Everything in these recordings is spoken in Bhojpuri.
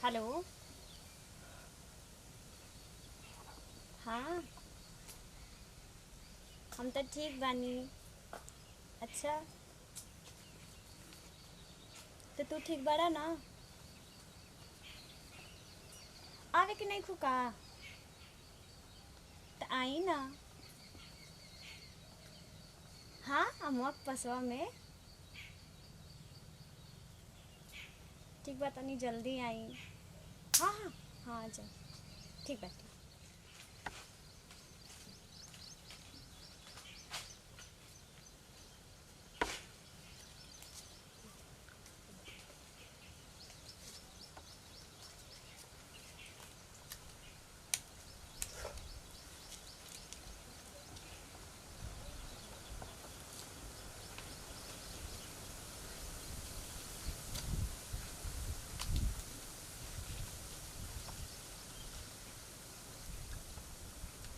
हेलो। हाँ, हम तो ठीक बानी। अच्छा, तो तू ठीक बड़ा ना? आवे के नहीं खुका तो आई ना। हाँ, अमुक पसवा में। ठीक बा, तनी जल्दी आई। हाँ हाँ हाँ, जा। ठीक बा, ठीक।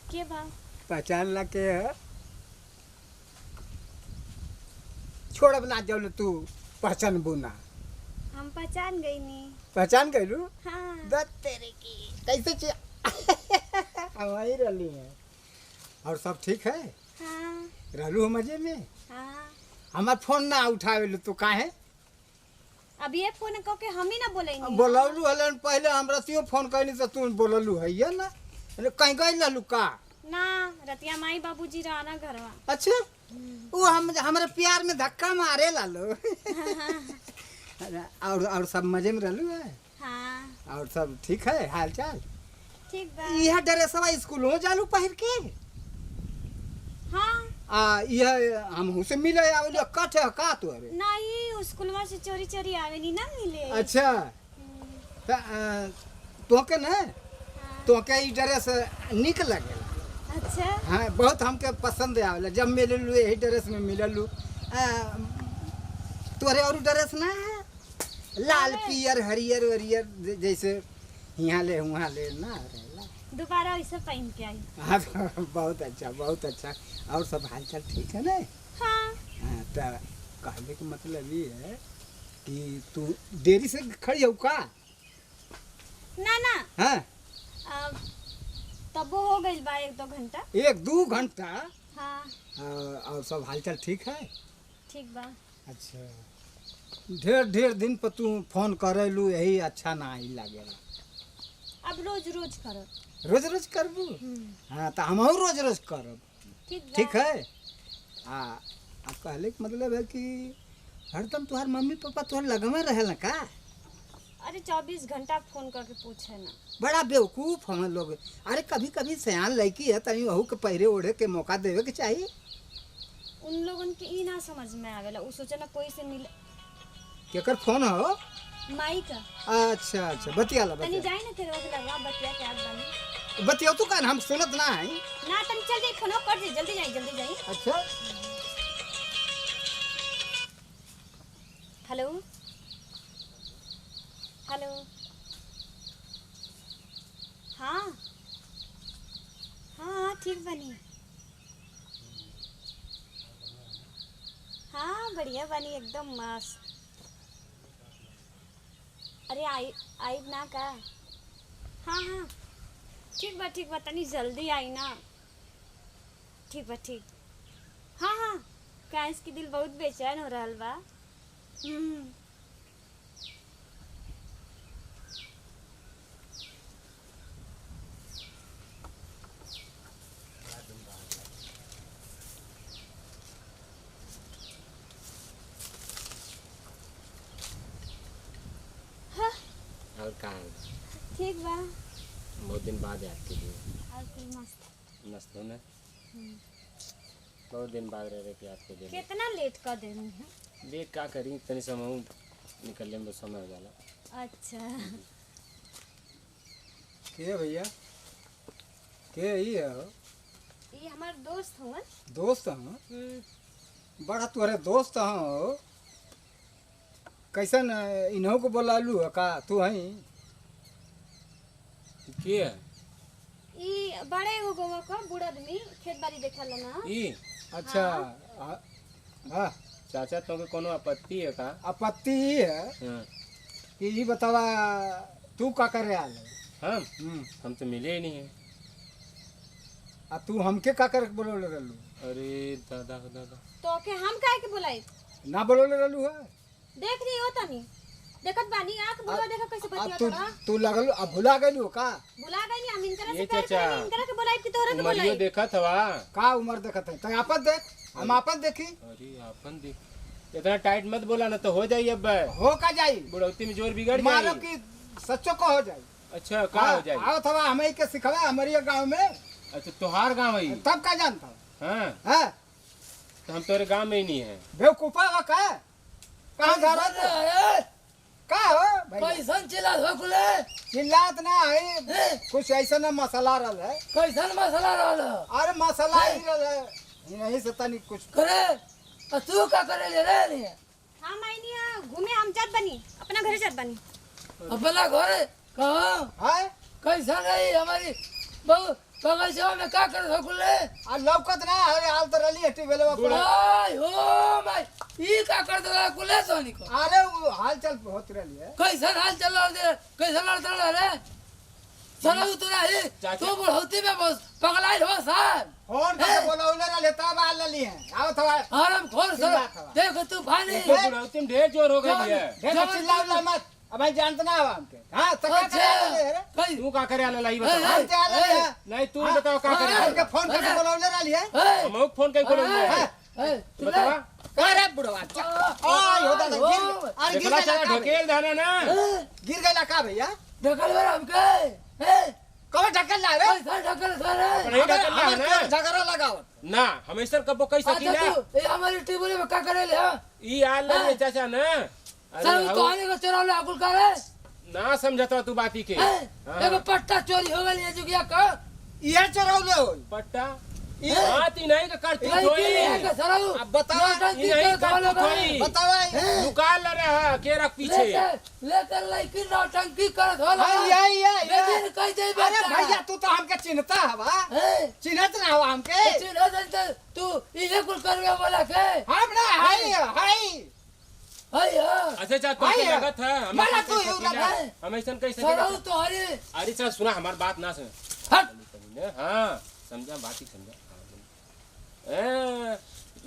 के बा? पहचान ला के है। छोड़ अब ना जाओ तू पहचान बुना। हम पहचान गई नी। पहचान गईलू। हाँ। दत तेरे की कैसे हमारी रली है। और सब ठीक है? हाँ रहलू हो मजे में? हाँ। हमार फोन ना उठावेलू तू काहे? अब ये फोन कह के हम ही ना बोलेंगे। बोललू हलन पहले हमरा से फोन कैनी तो तू बोललू है ये ना। अरे कहीं गई ललू का? ना, रतिया माई बाबूजी रहना घरवा। अच्छा, वो हमारे प्यार में धक्का मारे लालो। और सब मजे में रहलू है? हाँ। और सब ठीक है हाल चाल? ठीक बा। यह ड्रेसवा स्कूल हो जालू पहिर के? हाँ। यह हम से मिले आवेलू कट है का तोरे? नहीं, स्कूलवा से चोरी चोरी आवे नी ना मिले। अच्छा, तो के ना तो के ई ड्रेस निक लगेला। अच्छा। हाँ, बहुत हमके पसंद आवेला। जब मिललू यही ड्रेस में मिललू। तोरे और ड्रेस ना है लाल पियर हरियर वरियर जैसे यहाँ ले वहाँ ले ना रहेला। दोबारा वैसे पहन के आई। हाँ, बहुत अच्छा बहुत अच्छा। और सब हालचाल ठीक है ना? हाँ। हाँ, तो कहने का मतलब ये है कि तू देरी से खड़ी हो का? ना ना। हाँ, तब हो गई बा 1-2 घंटा। 1-2 घंटा? हाँ। और सब हालचाल ठीक है? ठीक बा। अच्छा, ढेर ढेर दिन पर तू फोन करेलू यही अच्छा ना ही लागेला। अब रोज रोज करो। रोज रोज करबू? हाँ, तो हम रोज रोज करब। ठीक बा। ठीक है। अब कहले के मतलब है कि हरदम तुम्हार मम्मी पापा तुहर लगमे रहेला का? अरे 24 घंटा फोन करके पूछे ना। बड़ा बेवकूफ हम लोग। अरे कभी कभी सयान लड़की है तनी वहू के पहरे ओढ़े के मौका देवे के चाहिए। उन लोगन के ई ना समझ में आवेला। उ सोचे ना कोई से मिले। केकर फोन हो? माई का। अच्छा अच्छा, बतियाला तनी बतिया जाई ना तेरे वक्त लगवा बतिया के आज बनी। बतिया तू का हम सुनत ना है। ना तनी चल जाई, फोन कर दे, जल्दी जाई जल्दी जाई। अच्छा, हेलो हेलो। हाँ हाँ, ठीक बनी। हाँ, बढ़िया बनी एकदम मस्त। अरे आई आई ना का? हाँ हाँ, ठीक बा, तनी जल्दी आई ना। ठीक बा, ठीक। हाँ हाँ, काहे कि दिल बहुत बेचैन हो रहल बा। हाँ, और कहाँ? ठीक बा। बहुत दिन बाद याद कीजिए। और कुल मस्त। मस्त हो ना? बहुत दिन बाद रह के याद कीजिए। कितना लेट कर देनी है? देख का करी, तनी समय निकलने में समय हो जाला। अच्छा। के भैया के ही है? ये हमार दोस्त हुआ। दोस्त हम? बड़ा तुम्हारे दोस्त हो। कैसन इन्हों को बोलालू है का तू है? के है? ई बड़े हो गवा का बूढ़ा आदमी खेत बाड़ी देखल ना। ई अच्छा। हाँ, चाचा तो के कोनो आपत्ति है का? आपत्ति ही है हाँ। कि ये बतावा तू का करे आल है? हम तो मिले ही नहीं है। आ तू हमके का करे बोलोले रहलू? अरे दादा दादा तो के हम काहे के बुलाई? ना बोलोले रहलू है? देख रही हो तनी, देखत बानी आंख बुला देखा कैसे आ बतिया तू तोरा। तू लगल अब भुला गइलू का? बुला गई नहीं हम इनकरा से ये प्यार चाचा। करेंगे, इनकरा के बुलाई कि तोरा के उमरियो बुलाई। देखा था का उम्र देखत है? तो आपत देख, हम आपत देखी। अरे अपन देख, इतना टाइट मत बोला ना तो हो जाई। अब हो का जाई? बुढ़ौती में जोर बिगड़ मारो जाई। की सच्चो को हो जाई। अच्छा का हो जाई? आओ थवा हमें के सिखवा हमारे गांव में, अच्छा तोहार गाँव है? तब का जानता हाँ है? तो हम तोरे गाँव में ही नहीं है। बेवकूफा हो का? कहाँ जा रहा है? का हो भाई? कैसन चिल्लात हो कुले? चिल्लात ना है, कुछ ऐसा ना मसाला रहल है। कैसन मसला रहल? अरे मसाला ही रहल है, नहीं से तनी कुछ करे आ तू का करे ले रे नी? हम आईनी घूमे, हम जात बनी अपना घरे जात बनी। अपना घरे कहाँ है। कैसन रही हमारी बहु बगैचा में का कर हो कुले? आ लौकत ना अरे हाल तो रली हटी बेलवा पर। आय हो माय ई का कर दो कुले सोनी को? अरे वो हाल चल होत रही है। कैसन हाल चल रहा है? कैसन लड़ता रहा रे? चलो तू नहीं चाचा। तू बुढ़ौती में बस पगलाई हो सर। फोन करके बोलौले रहले तब आ लली है। आओ थवा आराम खोर सर देख तू भानी तो बुढ़ौती में ढेर जोर हो गई है। देखो चिल्लाओ मत, अब भाई जानत ना हो हमके। हां तो का करे रे? कई तू का करे आला लाई ए, बता। हम क्या लली है? नहीं तू बताओ का करे हमके आला। फोन करके बोलौले रहली है। हम फोन कहीं करो बतावा। अरे बुढ़वा आ हो दादा गिर, अरे गिर देखला गइला चला का भैया? ढकेल देना ना। गिर गइला का भैया? ढकल बेर हमके कब ढकल ला रे? कैसा ढकल सर? नहीं ढकल ला ना। झगड़ा लगाओ ना हमेशा कबो कई सकी अच्छा ना। तू ये हमारी टिबुली में का करे ले? ई आल नहीं चाचा ना। सर अरे तो आने को चोरा ले अकुल करे? ना समझता तू बाती के। देखो पट्टा चोरी हो गई है जुगिया का। ये चोरौले हो। पट्टा ई हाथ ही नहीं का करती थोड़ी। नहीं सराऊ अब बताओ, ई नहीं करती थोड़ी। बताओ दुकान ल रहा के रख पीछे। लेकर लड़की नौटंकी करत होला। ये बेदिन कह दे अरे भैया तू तो हमके चिन्हता हवा, चिन्हत ना हवा हमके। चिन्ह दे तू इहे कुल करवे बोला के। हम ना हाय हाय हाय अच्छा चाचा भाई, तो लगत है माना तू ही लगा है। हमेशा कैसे सराऊ तो हरी अरे चल सुना हमार बात ना सुन। हट हाँ समझा बात ही समझा।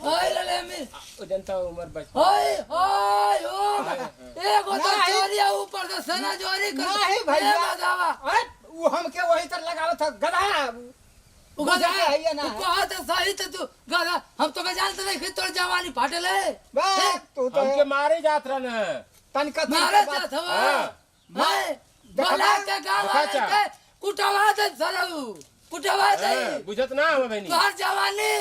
हाय ले मी जनता उम्र बच हाय हाय हो एगो तो नहीं। चोरिया ऊपर से सेना चोरी कर। नहीं भैया। बतावा अरे वो हमके वही तर लगावत था गधा। गधा है ये ना। कहा तो सही तो तू गधा हम तो जानते नहीं कि तोर जवानी फाटल है। बे तू तो हमके मारे जात रहा न। तनका मारे जात हवा हाँ। मैं बोला के गाँव वाले के कुटवा दे सराऊ कुटवा दे। बुझत ना हम बहनी। तोहर जवानी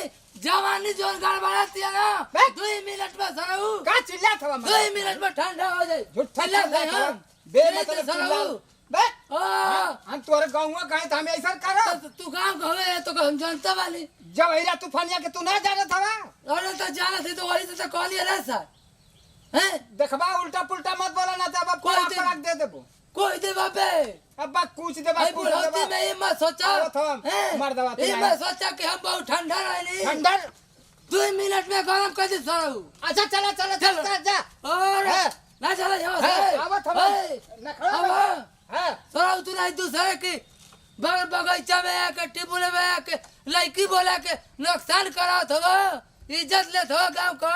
जवानी जोर गड़बड़ाती है ना। बे। 2 मिनट में सराऊ का चिल्ला था 2 मिनट में ठंडा हो जाए। झूठा चिल्ला चिल्ला दे था हम। बे चिल्ला मतलब दे चिल्ला सराऊ। बे हाँ। हम तोरे गांव गए तो हम ऐसा करो। तू गाँव कहे तो हम जानता वाली। जब हैरा तूफानिया के तू ना जानत हवा। अरे तो जाना थी तो वही से तो कहली रे सर हैं देखबा उल्टा पुल्टा मत बोला ना तब कोई कोई दिन- पड़क दे देबो। कोई दे बाबे अब बा कुछ देबा भाई कुछ बुढ़ौती देबा। में ये मत सोचा आओ थम, हैं? मार दवा तू ये आए। मत सोचा कि हम बहुत ठंडा रहनी ठंडर 2 मिनट में गरम कर दी सराऊ। अच्छा चला चला चलो। चल जा। और हैं? ना चला यहाँ हैं, से आवत हम हैं? नखड़ा अब हां सराऊ तू नहीं दूसरे की बगल बगीचा में आके टिपुले में आके लड़की बोला के नुकसान करा थो इज्जत ले थो गाँव को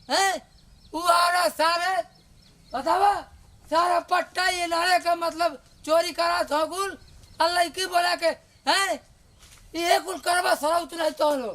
हैं? वो आ रहा सारे बतावा सारा पट्टा ये नारे का मतलब चोरी करा था कुल और लड़की बोला के हैं ये कुल करवा सराऊ तू नहीं तो लो